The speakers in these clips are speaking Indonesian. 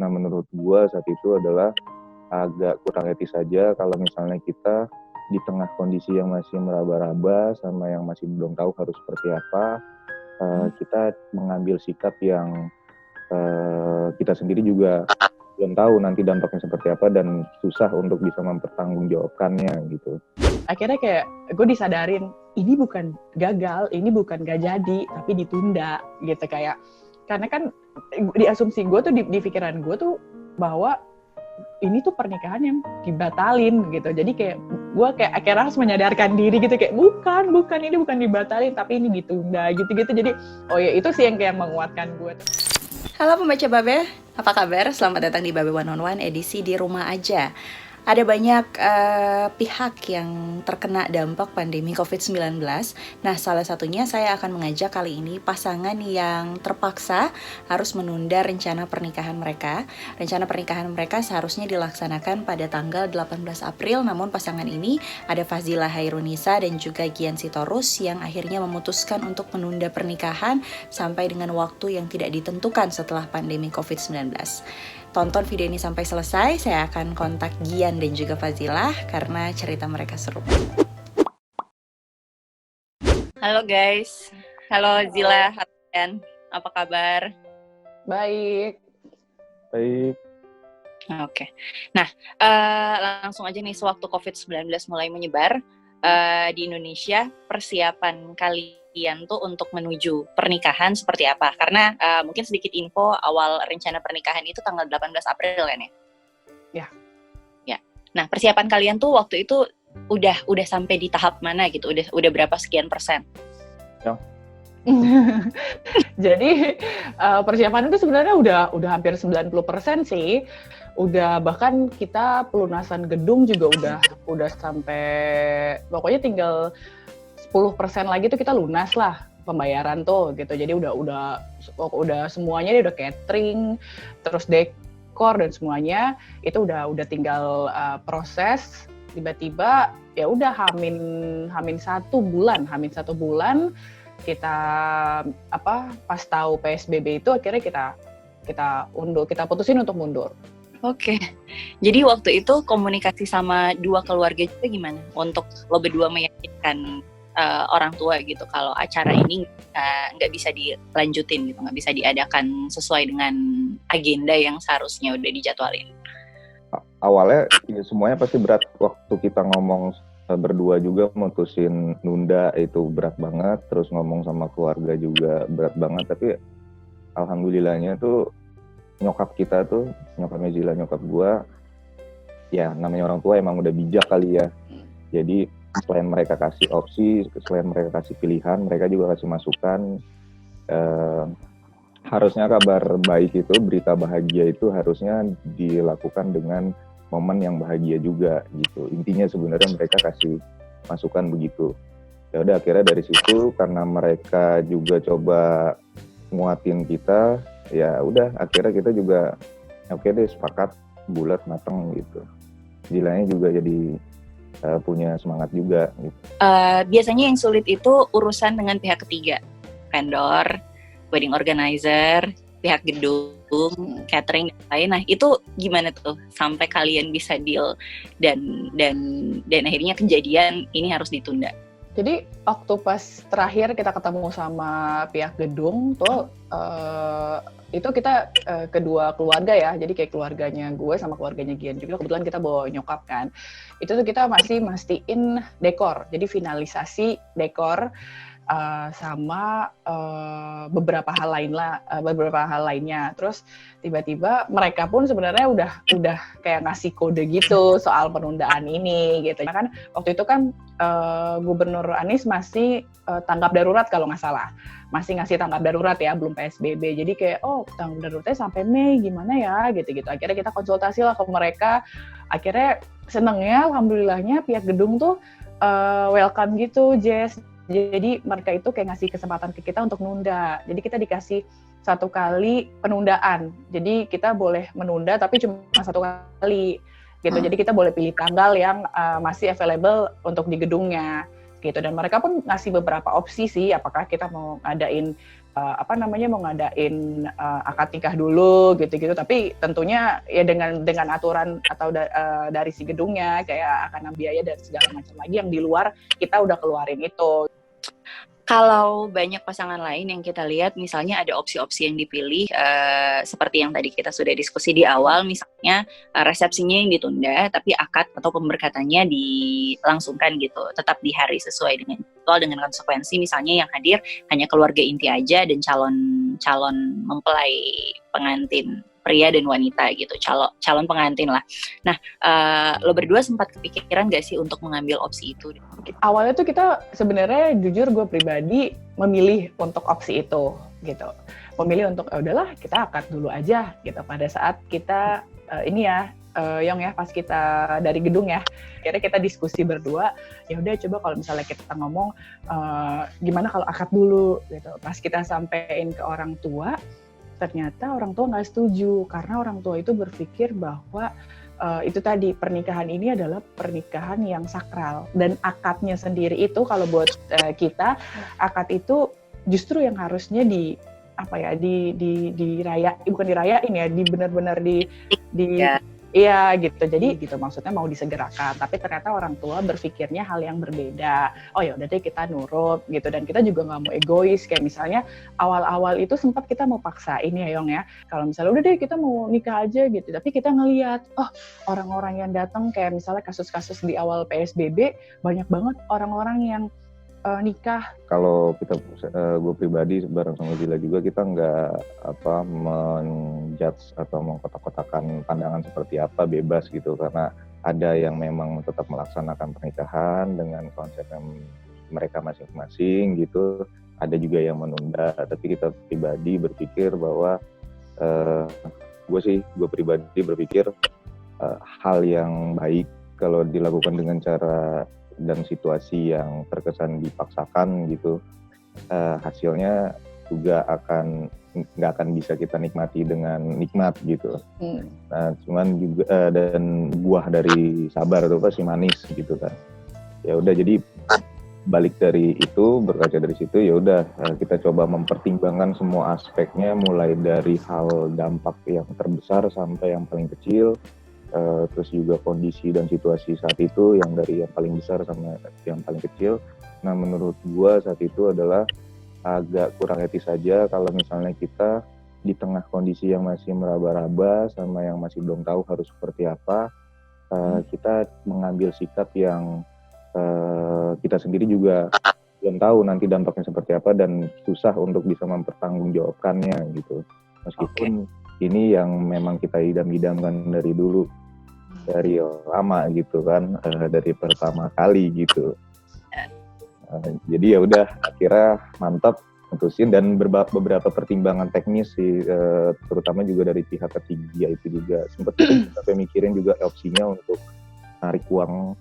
Nah menurut gue saat itu adalah agak kurang etis saja kalau misalnya kita di tengah kondisi yang masih meraba-raba sama yang masih belum tahu harus seperti apa, kita mengambil sikap yang kita sendiri juga belum tahu nanti dampaknya seperti apa dan susah untuk bisa mempertanggungjawabkannya gitu. Akhirnya kayak gue disadarin ini bukan gagal, ini bukan gak jadi, tapi ditunda gitu kayak. Karena kan di asumsi gue tuh di pikiran gue tuh bahwa ini tuh pernikahan yang dibatalin gitu. Jadi kayak gue kayak akhirnya harus menyadarkan diri gitu kayak bukan ini bukan dibatalin tapi ini ditunda gitu-gitu. Jadi oh ya itu sih yang kayak menguatkan gue tuh. Halo pembaca Babe, apa kabar? Selamat datang di Babe One on One edisi di rumah aja. Ada banyak pihak yang terkena dampak pandemi COVID-19. Nah, salah satunya saya akan mengajak kali ini pasangan yang terpaksa harus menunda rencana pernikahan mereka. Rencana pernikahan mereka seharusnya dilaksanakan pada tanggal 18 April, namun pasangan ini ada Fazila Hairunisa dan juga Gian Sitorus yang akhirnya memutuskan untuk menunda pernikahan sampai dengan waktu yang tidak ditentukan setelah pandemi COVID-19. Tonton video ini sampai selesai, saya akan kontak Gian dan juga Fazilah karena cerita mereka seru. Halo guys, halo Zila, halo Gian, apa kabar? Baik. Oke. Nah, langsung aja nih, sewaktu COVID-19 mulai menyebar di Indonesia, persiapan kalian tuh untuk menuju pernikahan seperti apa? Karena mungkin sedikit info, awal rencana pernikahan itu tanggal 18 April kan ya? Ya. Nah, persiapan kalian tuh waktu itu udah sampai di tahap mana gitu? Udah berapa sekian persen? Ya. Jadi persiapan itu sebenarnya udah hampir 90% sih. Udah bahkan kita pelunasan gedung juga udah sampai pokoknya tinggal 10% lagi tuh kita lunas lah pembayaran tuh gitu. Jadi udah semuanya udah catering, terus dekor dan semuanya itu udah tinggal proses. Tiba-tiba ya udah hamin satu bulan kita pas tahu PSBB itu akhirnya kita putusin untuk mundur. Oke. Jadi waktu itu komunikasi sama dua keluarga juga gimana untuk lo berdua meyakinkan orang tua gitu kalau acara ini nggak bisa dilanjutin gitu, nggak bisa diadakan sesuai dengan agenda yang seharusnya udah dijadwalin? Awalnya ya semuanya pasti berat, waktu kita ngomong berdua juga mutusin nunda itu berat banget, terus ngomong sama keluarga juga berat banget, tapi alhamdulillahnya tuh nyokap Zila, nyokap gua ya namanya orang tua emang udah bijak kali ya, jadi selain mereka kasih opsi, selain mereka kasih pilihan, mereka juga kasih masukan. Harusnya kabar baik itu, berita bahagia itu harusnya dilakukan dengan momen yang bahagia juga gitu. Intinya sebenarnya mereka kasih masukan begitu. Ya udah akhirnya dari situ karena mereka juga coba nguatin kita, ya udah akhirnya kita juga oke deh sepakat bulat mateng gitu. Jilanya juga jadi punya semangat juga gitu. Biasanya yang sulit itu urusan dengan pihak ketiga, vendor, wedding organizer, pihak gedung, catering dan lain. Nah itu gimana tuh sampai kalian bisa deal dan akhirnya kejadian ini harus ditunda? Jadi waktu pas terakhir kita ketemu sama pihak gedung tuh itu kita kedua keluarga ya, jadi kayak keluarganya gue sama keluarganya Gian juga, kebetulan kita bawa nyokap kan, itu tuh kita masih mastiin dekor, jadi finalisasi dekor sama beberapa hal lainnya. Terus tiba-tiba mereka pun sebenarnya udah kayak ngasih kode gitu soal penundaan ini gitu. Nah, kan waktu itu kan Gubernur Anies masih tanggap darurat kalau nggak salah. Masih ngasih tanggap darurat ya, belum PSBB. Jadi kayak tanggap daruratnya sampai Mei gimana ya gitu-gitu. Akhirnya kita konsultasi lah ke mereka. Akhirnya senengnya alhamdulillahnya pihak gedung tuh welcome gitu, Jess. Jadi mereka itu kayak ngasih kesempatan ke kita untuk nunda. Jadi kita dikasih 1 kali penundaan. Jadi kita boleh menunda tapi cuma 1 kali gitu. Jadi kita boleh pilih tanggal yang masih available untuk di gedungnya gitu. Dan mereka pun ngasih beberapa opsi sih, apakah kita mau ngadain mau ngadain akad nikah dulu gitu-gitu, tapi tentunya ya dengan aturan atau dari si gedungnya, kayak akan biaya dan segala macam lagi yang di luar kita udah keluarin itu. Kalau banyak pasangan lain yang kita lihat, misalnya ada opsi-opsi yang dipilih, seperti yang tadi kita sudah diskusi di awal, misalnya resepsinya yang ditunda, tapi akad atau pemberkatannya dilangsungkan gitu, tetap di hari sesuai dengan jadwal, dengan konsekuensi, misalnya yang hadir hanya keluarga inti aja dan calon mempelai pengantin pria dan wanita gitu, calon pengantin lah. Nah, lo berdua sempat kepikiran gak sih untuk mengambil opsi itu? Awalnya tuh kita sebenarnya, jujur gue pribadi memilih untuk opsi itu gitu, memilih untuk udahlah kita akad dulu aja gitu. Pada saat kita Yong ya, pas kita dari gedung ya, akhirnya kita diskusi berdua, ya udah coba kalau misalnya kita ngomong gimana kalau akad dulu gitu. Pas kita sampein ke orang tua, ternyata orang tua nggak setuju, karena orang tua itu berpikir bahwa itu tadi, pernikahan ini adalah pernikahan yang sakral, dan akadnya sendiri itu kalau buat kita, akad itu justru yang harusnya bukan dirayain ya, benar-benar iya gitu. Jadi gitu, maksudnya mau disegerakan, tapi ternyata orang tua berpikirnya hal yang berbeda. Oh ya udah deh, kita nurut gitu, dan kita juga nggak mau egois. Kayak misalnya awal-awal itu sempat kita mau paksain ya Yong ya, kalau misalnya udah deh kita mau nikah aja gitu, tapi kita ngelihat orang-orang yang datang, kayak misalnya kasus-kasus di awal PSBB, banyak banget orang-orang yang nikah. Kalau gue pribadi bareng sama Zila juga, kita nggak menjudge atau mengkotak-kotakan pandangan seperti apa, bebas gitu, karena ada yang memang tetap melaksanakan pernikahan dengan konsep yang mereka masing-masing gitu, ada juga yang menunda. Tapi kita pribadi berpikir bahwa gue pribadi berpikir hal yang baik kalau dilakukan dengan cara dan situasi yang terkesan dipaksakan gitu, hasilnya juga nggak akan bisa kita nikmati dengan nikmat gitu. Nah, cuman juga dan buah dari sabar itu pasti manis gitu kan. Ya udah, jadi balik dari itu, berkaca dari situ, ya udah kita coba mempertimbangkan semua aspeknya, mulai dari hal dampak yang terbesar sampai yang paling kecil. Terus juga kondisi dan situasi saat itu, yang dari yang paling besar sama yang paling kecil. Nah, menurut gua saat itu adalah agak kurang etis saja kalau misalnya kita di tengah kondisi yang masih meraba-raba sama yang masih belum tahu harus seperti apa, kita mengambil sikap yang kita sendiri juga belum tahu nanti dampaknya seperti apa, dan susah untuk bisa mempertanggungjawabkannya gitu. Meskipun ini yang memang kita idam-idamkan dari dulu, dari lama gitu kan, dari pertama kali gitu. Jadi ya udah, akhirnya mantap putusin, dan beberapa pertimbangan teknis sih, terutama juga dari pihak ketiga itu juga sempet sampai mikirin juga opsinya untuk tarik uang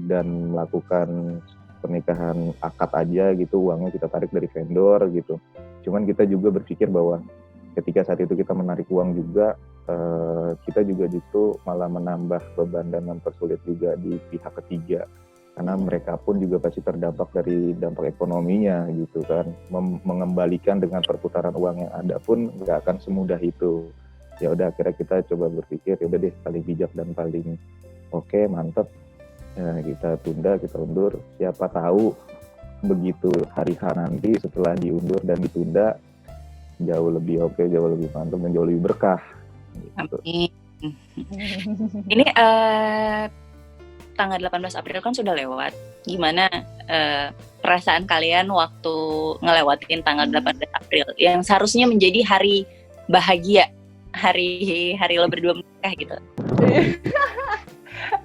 dan melakukan pernikahan akad aja gitu, uangnya kita tarik dari vendor gitu. Cuman kita juga berpikir bahwa ketika saat itu kita menarik uang juga, kita juga justru malah menambah beban dan mempersulit juga di pihak ketiga, karena mereka pun juga pasti terdampak dari dampak ekonominya gitu kan. Mengembalikan dengan perputaran uang yang ada pun nggak akan semudah itu. Ya udah, akhirnya kita coba berpikir, ya udah deh, paling bijak dan paling oke, mantep, kita tunda, kita undur. Siapa tahu begitu hari H nanti setelah diundur dan ditunda, jauh lebih oke, jauh lebih mantap, dan jauh lebih berkah. Gitu. Ini tanggal 18 April kan sudah lewat. Gimana perasaan kalian waktu ngelewatin tanggal 18 April yang seharusnya menjadi hari bahagia, hari lo berdua menikah gitu?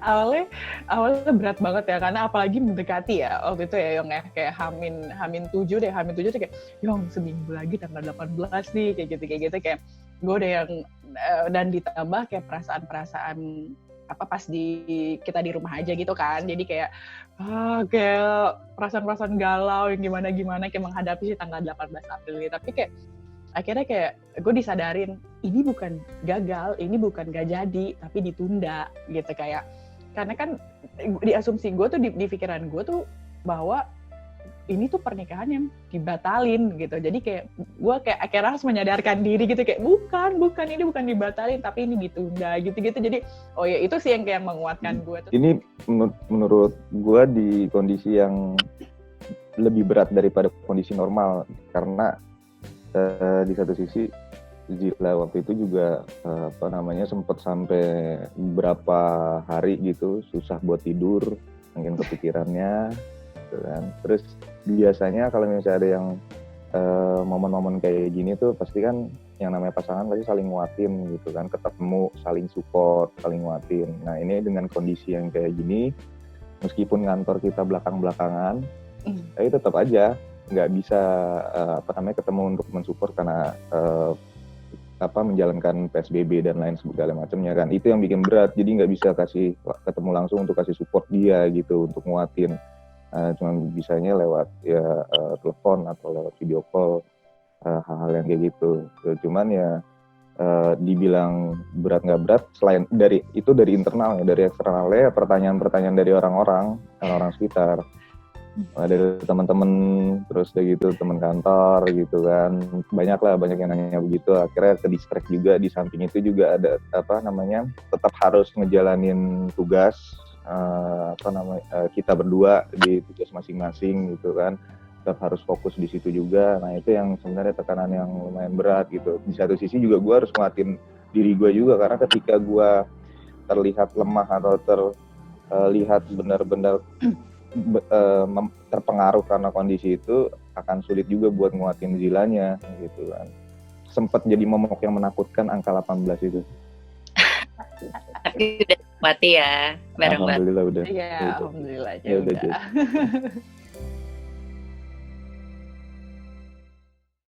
awalnya berat banget ya, karena apalagi mendekati ya waktu itu ya Yong ya, kayak Hamin 7 tuh kayak Yong seminggu lagi tanggal 18 nih, kayak gitu kayak gue udah yang, dan ditambah kayak perasaan pas kita di rumah aja gitu kan, jadi kayak kayak perasaan galau yang gimana kayak menghadapi si tanggal 18 April ini. Tapi kayak akhirnya kayak gue disadarin, ini bukan gagal, ini bukan gak jadi, tapi ditunda gitu. Kayak karena kan di asumsi gue tuh, di pikiran gue tuh bahwa ini tuh pernikahan yang dibatalin gitu. Jadi kayak gue kayak akhirnya harus menyadarkan diri gitu, kayak bukan ini bukan dibatalin tapi ini ditunda gitu-gitu. Jadi oh ya itu sih yang kayak menguatkan gue tuh. Ini menurut gue di kondisi yang lebih berat daripada kondisi normal, karena di satu sisi Zila waktu itu juga sempat sampai beberapa hari gitu susah buat tidur, mungkin kepikirannya gitu kan. Terus biasanya kalau misalnya ada yang momen-momen kayak gini tuh pasti kan yang namanya pasangan pasti saling nguatin gitu kan, ketemu saling support, saling nguatin. Nah ini dengan kondisi yang kayak gini, meskipun kantor kita belakang-belakangan, tapi tetap aja nggak bisa ketemu untuk mensupport karena menjalankan PSBB dan lain segala macamnya kan. Itu yang bikin berat, jadi nggak bisa ketemu langsung untuk kasih support dia gitu, untuk nguatin. Cuma bisanya lewat telepon atau lewat video call, hal-hal yang kayak gitu. Cuman ya dibilang berat nggak berat, selain dari internal ya, dari eksternalnya pertanyaan-pertanyaan dari orang-orang sekitar, dari teman-teman, terus kayak gitu teman kantor gitu kan, banyak yang nanya begitu. Akhirnya ke distract juga. Di samping itu juga ada tetap harus ngejalanin tugas kita berdua di tugas masing-masing gitu kan, tetap harus fokus di situ juga. Nah itu yang sebenarnya tekanan yang lumayan berat gitu. Di satu sisi juga gue harus nguatin diri gue juga, karena ketika gue terlihat lemah atau terlihat benar-benar terpengaruh karena kondisi itu, akan sulit juga buat nguatin Zilanya gitu kan. Sempat jadi momok yang menakutkan angka 18 itu. Tapi udah mati ya bareng-bareng. Alhamdulillah udah. Iya, alhamdulillah aja Ya, udah.